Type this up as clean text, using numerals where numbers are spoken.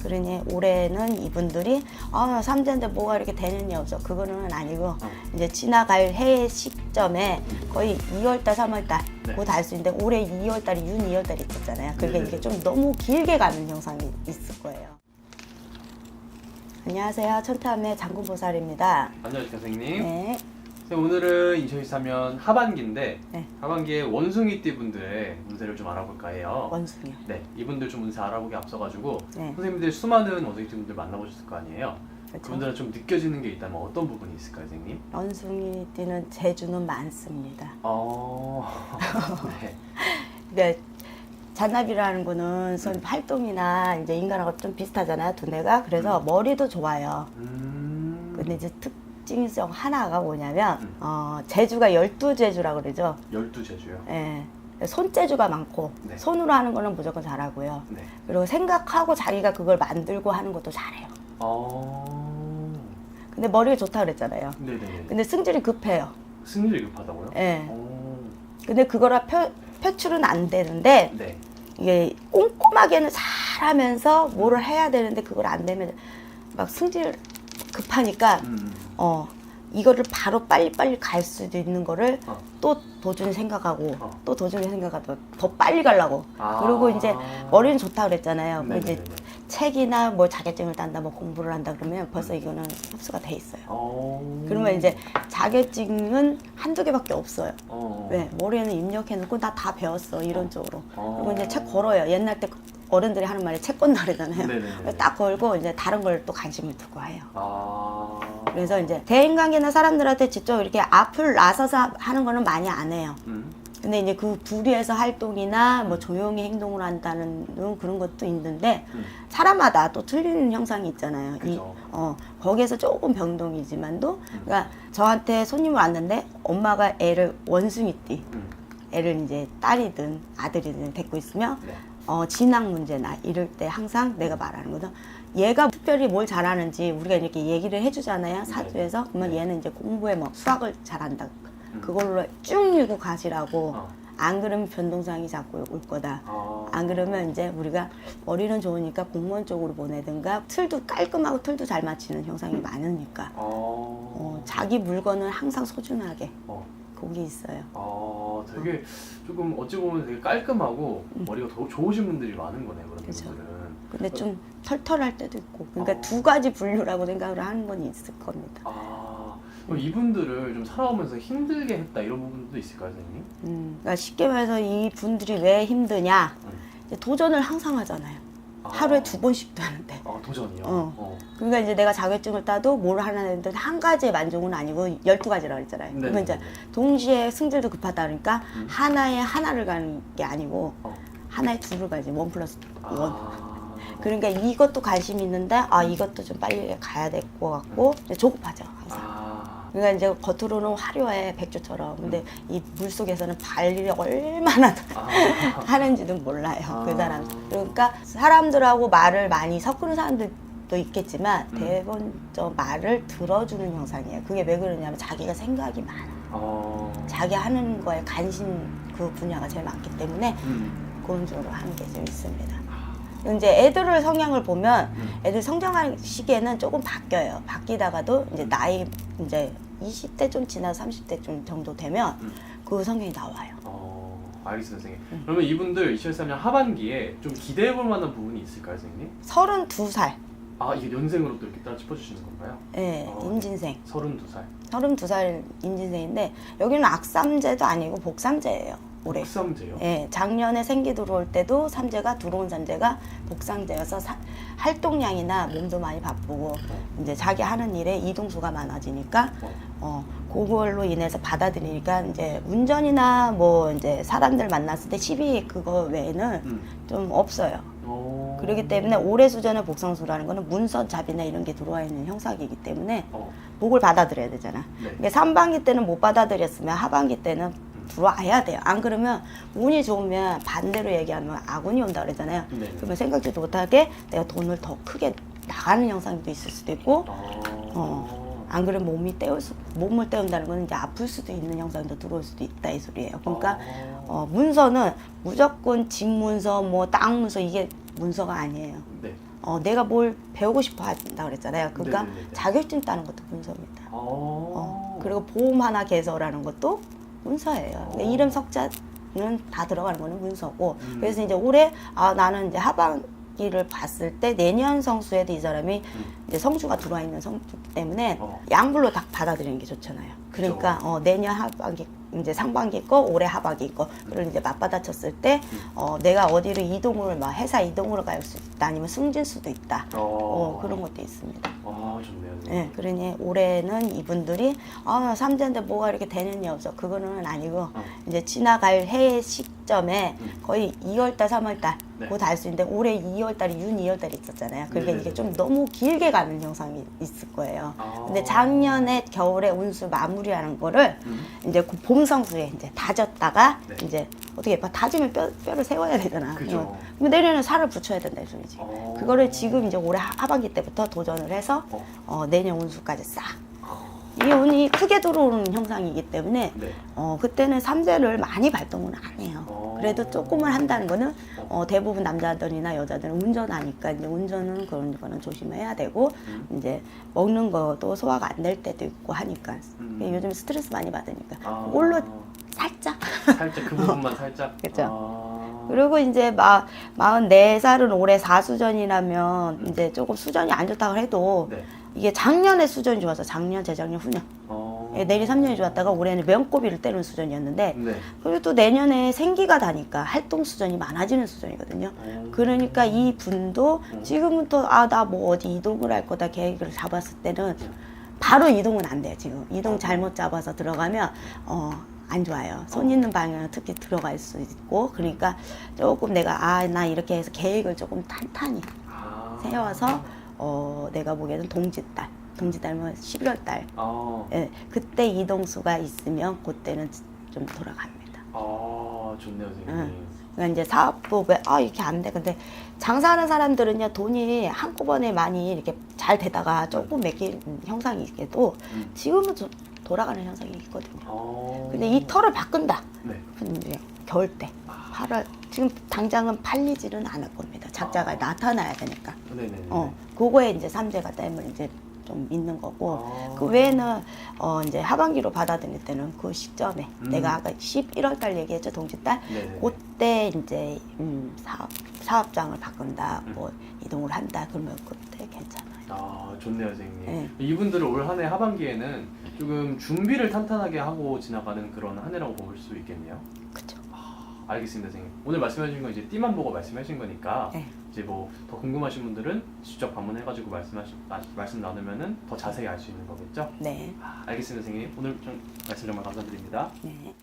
그러니 올해는 이분들이 삼재인데 뭐가 이렇게 되느냐 없어. 그거는 아니고 이제 지나갈 해 시점에 거의 2월달, 3월달 네. 곧 알 수 있는데 올해 2월달이 윤 2월달이 있었잖아요. 그게 네네네. 이게 좀 너무 길게 가는 현상이 있을 거예요. 안녕하세요. 천태함의 장군보살입니다. 안녕하세요 선생님. 네. 선생님, 오늘은 2023년 하반기인데 네. 하반기에 원숭이띠 분들의 운세를 좀 알아볼까 해요. 원숭이요. 네, 이분들 좀 운세 알아보기 앞서가지고 네. 선생님들 수많은 원숭이띠 분들 만나보셨을 거 아니에요. 그렇죠. 그분들은 좀 느껴지는 게 있다면 어떤 부분이 있을까요, 선생님? 원숭이띠는 재주는 많습니다. 네. 근데 잔나비라는 거는 손 활동이나 이제 인간하고 좀 비슷하잖아요, 두뇌가. 그래서 머리도 좋아요. 근데 이제 특징성 하나가 뭐냐면 재주가 12재주라고 그러죠. 12재주요? 예. 손재주가 많고 네. 손으로 하는 거는 무조건 잘하고요. 네. 그리고 생각하고 자기가 그걸 만들고 하는 것도 잘해요. 근데 머리가 좋다 그랬잖아요. 네네네. 근데 승질이 급해요. 승질이 급하다고요? 예. 근데 그거라 표출은 안 되는데 네. 이게 꼼꼼하게는 잘하면서 뭐를 해야 되는데 그걸 안 되면 막 승질 급하니까 이거를 바로 빨리빨리 갈 수도 있는 거를 또 도중에 생각하고 또 도중에 생각하고 더 빨리 가려고 그리고 이제 머리는 좋다 그랬잖아요. 뭐 이제 책이나 뭐 자격증을 딴다 뭐 공부를 한다 그러면 벌써 이거는 흡수가 돼 있어요. 그러면 이제 자격증은 한두 개밖에 없어요. 왜? 머리에는 입력해놓고 나 다 배웠어 이론적으로. 그리고 이제 책 걸어요. 옛날 때 어른들이 하는 말이 책 건다 그러잖아요. 네네네. 딱 걸고 이제 다른 걸 또 관심을 두고 해요. 그래서 이제 대인관계나 사람들한테 직접 이렇게 앞을 나서서 하는 거는 많이 안 해요. 근데 이제 그 부리에서 활동이나 뭐 조용히 행동을 한다는 그런 것도 있는데 사람마다 또 틀리는 형상이 있잖아요. 거기에서 조금 병동이지만도 그러니까 저한테 손님을 왔는데 엄마가 애를 원숭이띠 애를 이제 딸이든 아들이든 데리고 있으면 진학 문제나 이럴 때 항상 내가 말하는 거죠. 얘가 특별히 뭘 잘하는지 우리가 이렇게 얘기를 해주잖아요. 사주에서. 그러면 얘는 이제 공부에 뭐 수학을 잘한다. 그걸로 쭉 밀고 가시라고. 안 그러면 변동상이 자꾸 올 거다. 안 그러면 이제 우리가 머리는 좋으니까 공무원 쪽으로 보내든가 틀도 깔끔하고 틀도 잘 맞히는 형상이 많으니까 자기 물건을 항상 소중하게 거기 있어요. 되게 조금 어찌 보면 되게 깔끔하고 머리가 더 좋으신 분들이 많은 거네요. 그런 그쵸. 분들은. 근데 좀 털털할 때도 있고 그러니까 두 가지 분류라고 생각을 하는 건 있을 겁니다. 그럼 이분들을 좀 살아오면서 힘들게 했다 이런 부분도 있을까요, 선생님? 그러니까 쉽게 말해서 이 분들이 왜 힘드냐 이제 도전을 항상 하잖아요. 하루에 2번씩도 하는데. 도전이요? 그러니까 이제 내가 자격증을 따도 뭘 하나 했는데 한 가지의 만족은 아니고 12가지라고 했잖아요. 그러면 이제 동시에 승질도 급하다 그러니까 하나에 하나를 가는 게 아니고 하나에 둘을 가지. 1+1. 그러니까 이것도 관심이 있는데 이것도 좀 빨리 가야 될 것 같고 조급하죠 항상. 그러니까 이제 겉으로는 화려해 백조처럼 근데 이 물속에서는 발일이 얼마나 하는지도 몰라요 그 사람. 그러니까 사람들하고 말을 많이 섞는 사람들도 있겠지만 대본적 말을 들어주는 형상이에요. 그게 왜 그러냐면 자기가 생각이 많아. 자기 하는 거에 관심 그 분야가 제일 많기 때문에 그런 쪽으로 하는 게 좀 있습니다. 이제 애들의 성향을 보면 애들 성장하는 시기에는 조금 바뀌어요. 바뀌다가도 이제 나이 이제 20대 좀 지나서 30대 좀 정도 되면 그 성향이 나와요. 알겠습니다, 선생님. 그러면 이분들 2023년 하반기에 좀 기대해볼 만한 부분이 있을까요, 선생님? 32살. 이게 연생으로 또 이렇게 따라 짚어주시는 건가요? 네, 인진생. 32살. 32살 인진생인데 여기는 악삼재도 아니고 복삼재예요. 올해. 복삼재요? 네, 작년에 생기 들어올 때도 삼재가 들어온 삼재가 복삼재여서 활동량이나 몸도 많이 바쁘고 이제 자기 하는 일에 이동수가 많아지니까 그걸로 인해서 받아들이니까 이제 운전이나 뭐 이제 사람들 만났을 때 시비 그거 외에는 좀 없어요. 그렇기 때문에 올해 수전의 복성수라는 거는 문서 잡이나 이런 게 들어와 있는 형상이기 때문에 복을 받아들여야 되잖아. 그러니까 상반기 때는 못 받아들였으면 하반기 때는 들어와야 돼요. 안 그러면 운이 좋으면 반대로 얘기하면 악운이 온다 그러잖아요. 그러면 생각지도 못하게 내가 돈을 더 크게 나가는 형상도 있을 수도 있고 안 그러면 몸을 때운다는 건 이제 아플 수도 있는 형상도 들어올 수도 있다 이 소리예요. 그러니까 문서는 무조건 집 문서 뭐 땅 문서 이게 문서가 아니에요. 내가 뭘 배우고 싶어 한다 그랬잖아요. 그러니까 네네네. 자격증 따는 것도 문서입니다. 그리고 보험 하나 개설하는 것도 문서예요. 근데 이름 석자는 다 들어가는 거는 문서고. 그래서 이제 올해 나는 이제 하반기를 봤을 때 내년 성수에도 이 사람이 이제 성수가 들어와 있는 성수기 때문에 양불로 다 받아들이는 게 좋잖아요. 그러니까 내년 하반기 이제 상반기 거, 올해 하반기 거, 그걸 이제 맞받아쳤을 때 내가 어디로 이동을 막 회사 이동으로 갈 수 있다, 아니면 승진 수도 있다. 그런 것도 있습니다. 좋네요. 네, 그러니 올해는 이분들이 삼재인데 뭐가 이렇게 되느냐 없어. 그거는 아니고 이제 지나갈 해 시점에 거의 2월달, 3월달 네. 곧 알 수 있는데 올해 2월달이 윤 2월달이 있었잖아요. 그러니까 네네네. 이게 좀 너무 길게 가는 현상이 있을 거예요. 근데 작년에 겨울에 운수 마무리하는 거를 이제 그 봄성수에 이제 다졌다가 네. 이제 어떻게 다지면 뼈를 세워야 되잖아. 그죠. 그럼 내년에 살을 붙여야 된다 이 소리지. 그거를 지금 이제 올해 하반기 때부터 도전을 해서 내년 운수까지 싹. 이 운이 크게 들어오는 형상이기 때문에 네. 그때는 삼재를 많이 발동을 안 해요. 그래도 조금은 한다는 거는 대부분 남자들이나 여자들은 운전하니까 이제 운전은 그런 거는 조심해야 되고 이제 먹는 것도 소화가 안 될 때도 있고 하니까 요즘 스트레스 많이 받으니까 그걸로 살짝. 그 부분만 살짝. 그렇죠. 그리고 이제 44살은 올해 사수전이라면 이제 조금 수전이 안 좋다고 해도 네. 이게 작년에 수전이 좋아서 작년, 재작년, 후년 내리 3년이 좋았다가 올해는 명꼬비를 때리는 수전이었는데 네. 그리고 또 내년에 생기가 다니까 활동 수전이 많아지는 수전이거든요. 그러니까 이 분도 지금은 또 나 뭐 어디 이동을 할 거다 계획을 잡았을 때는 바로 이동은 안 돼요. 지금 이동 잘못 잡아서 들어가면 안 좋아요. 손 있는 방향은 특히 들어갈 수 있고, 그러니까 조금 내가 나 이렇게 해서 계획을 조금 탄탄히 세워서 내가 보기에는 동지달면 11월달 예, 그때 이동수가 있으면 그때는 좀 돌아갑니다. 좋네요, 선생님. 그러니까 이제 사업도 이렇게 안 돼. 근데 장사하는 사람들은요 돈이 한꺼번에 많이 이렇게 잘 되다가 조금 맥힌 형상이 있게도 지금은 좀 돌아가는 현상이 있거든요. 근데 이 털을 바꾼다. 네. 그럼 이제 겨울 때 8월 지금 당장은 팔리지는 않을 겁니다. 작자가 나타나야 되니까. 네네. 그거에 이제 삼재가 때문에 이제 좀 있는 거고 그 외에는 이제 하반기로 받아들일 때는 그 시점에 내가 아까 11월 달 얘기했죠, 동짓달. 네네. 그때 이제 사업장을 바꾼다, 뭐 이동을 한다, 그러면 그때 괜찮아요. 좋네요, 선생님. 네. 이분들을 올 한 해 하반기에는 조금 준비를 탄탄하게 하고 지나가는 그런 한 해라고 볼 수 있겠네요. 그렇죠. 알겠습니다, 선생님. 오늘 말씀하신 건 이제 띠만 보고 말씀하신 거니까 네. 이제 뭐 더 궁금하신 분들은 직접 방문해가지고 말씀 나누면은 더 자세히 알 수 있는 거겠죠? 네. 알겠습니다, 선생님. 오늘 좀 말씀 정말 감사드립니다. 네.